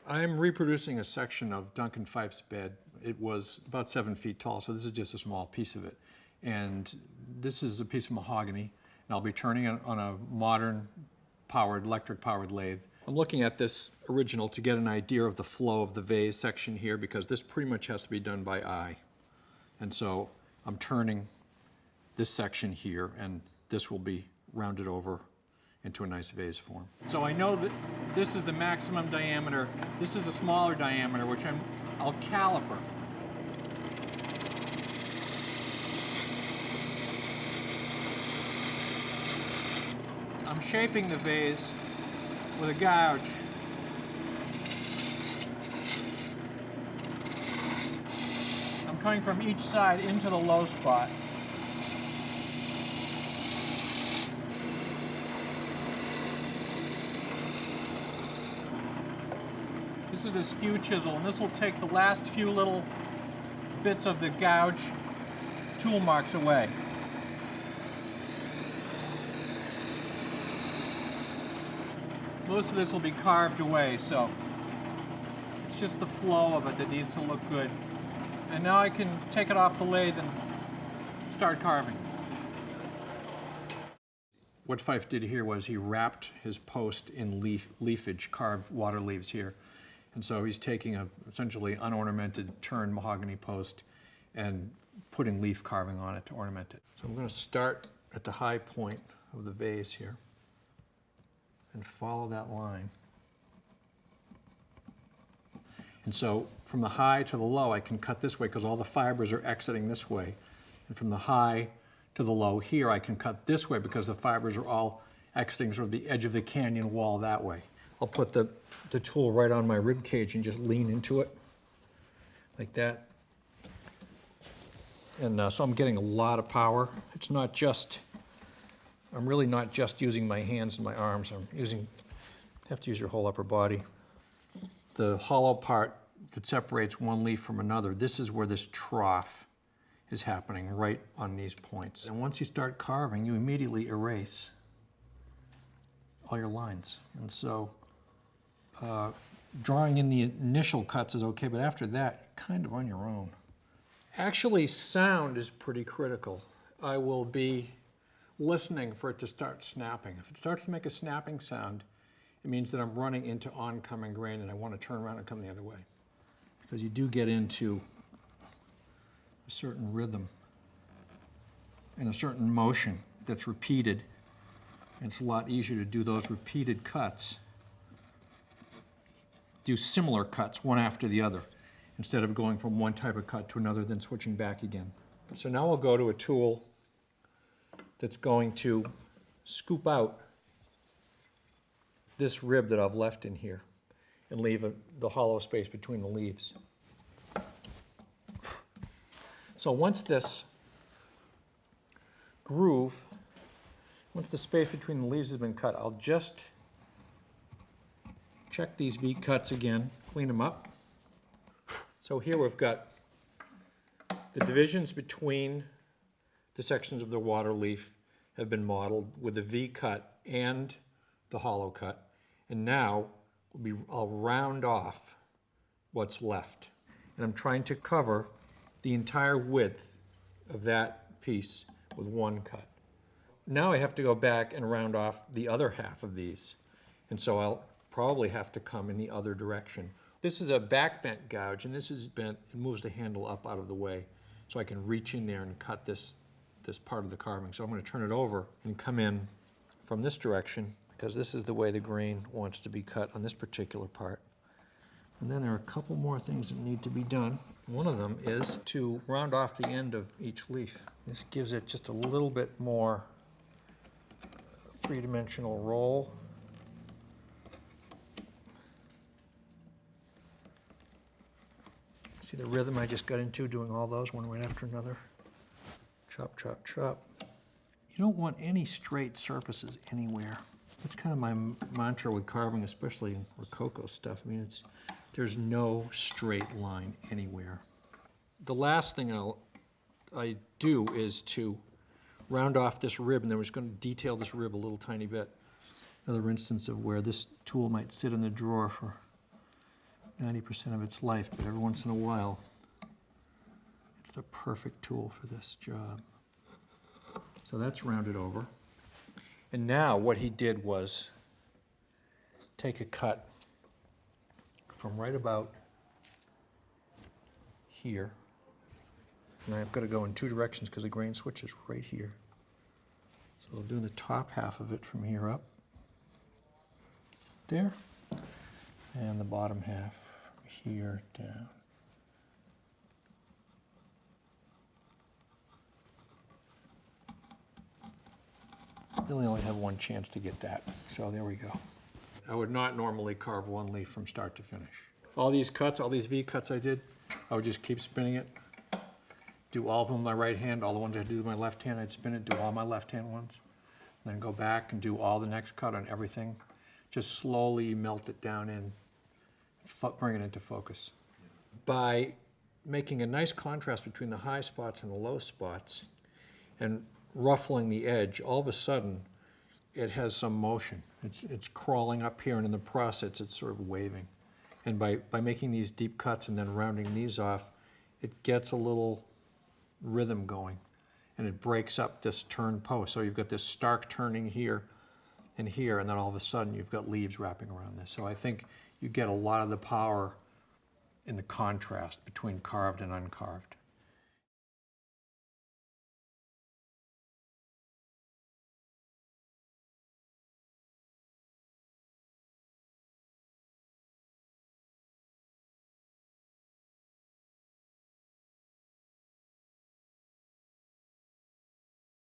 I'm reproducing a section of Duncan Phyfe's bed. It was about 7 feet tall, so this is just a small piece of it. And this is a piece of mahogany, and I'll be turning it on a modern powered, electric powered lathe. I'm looking at this original to get an idea of the flow of the vase section here, because this pretty much has to be done by eye. And so I'm turning this section here, and this will be rounded over into a nice vase form. So I know that this is the maximum diameter. This is a smaller diameter, which I'll caliper. I'm shaping the vase with a gouge. I'm coming from each side into the low spot. This is the skew chisel, and this will take the last few little bits of the gouge tool marks away. Most of this will be carved away, so it's just the flow of it that needs to look good. And now I can take it off the lathe and start carving. What Phyfe did here was he wrapped his post in leafage, carved water leaves here. And so he's taking a essentially unornamented turned mahogany post and putting leaf carving on it to ornament it. So I'm going to start at the high point of the vase here and follow that line. And so from the high to the low, I can cut this way because all the fibers are exiting this way. And from the high to the low here, I can cut this way because the fibers are all exiting sort of the edge of the canyon wall that way. I'll put the tool right on my rib cage and just lean into it like that. And so I'm getting a lot of power. It's not just, I'm really not just using my hands and my arms. Have to use your whole upper body. The hollow part that separates one leaf from another, this is where this trough is happening, right on these points. And once you start carving, you immediately erase all your lines. And so drawing in the initial cuts is okay, but after that, kind of on your own. Actually, sound is pretty critical. I will be listening for it to start snapping. If it starts to make a snapping sound, it means that I'm running into oncoming grain and I want to turn around and come the other way. Because you do get into a certain rhythm and a certain motion that's repeated. And it's a lot easier to do those repeated cuts, do similar cuts one after the other, instead of going from one type of cut to another, then switching back again. So now we'll go to a tool that's going to scoop out this rib that I've left in here and leave the hollow space between the leaves. So once this groove, once the space between the leaves has been cut, I'll just check these V cuts again, clean them up. So here we've got the divisions between the sections of the water leaf have been modeled with the V cut and the hollow cut. And now I'll round off what's left. And I'm trying to cover the entire width of that piece with one cut. Now I have to go back and round off the other half of these. And so I'll probably have to come in the other direction. This is a back bent gouge, and this is bent, it moves the handle up out of the way so I can reach in there and cut this part of the carving. So I'm going to turn it over and come in from this direction because this is the way the grain wants to be cut on this particular part. And then there are a couple more things that need to be done. One of them is to round off the end of each leaf. This gives it just a little bit more three-dimensional roll. See the rhythm I just got into doing all those one right after another? Chop, chop, chop. You don't want any straight surfaces anywhere. That's kind of my mantra with carving, especially Rococo stuff. I mean, there's no straight line anywhere. The last thing I do is to round off this rib, and then we're just going to detail this rib a little tiny bit. Another instance of where this tool might sit in the drawer for 90% of its life, but every once in a while, it's the perfect tool for this job. So that's rounded over. And now what he did was take a cut from right about here. And I've got to go in two directions because the grain switch is right here. So I'll do the top half of it from here up, there, and the bottom half from here down. Really only have one chance to get that, so there we go. I would not normally carve one leaf from start to finish. All these cuts, all these V cuts I did, I would just keep spinning it. Do all of them with my right hand, all the ones I do with my left hand, I'd spin it, do all my left hand ones. Then go back and do all the next cut on everything. Just slowly melt it down in, bring it into focus. By making a nice contrast between the high spots and the low spots and ruffling the edge, all of a sudden it has some motion. It's crawling up here, and in the process it's sort of waving. And by making these deep cuts and then rounding these off, it gets a little rhythm going, and it breaks up this turn post. So you've got this stark turning here, and then all of a sudden you've got leaves wrapping around this. So I think you get a lot of the power in the contrast between carved and uncarved.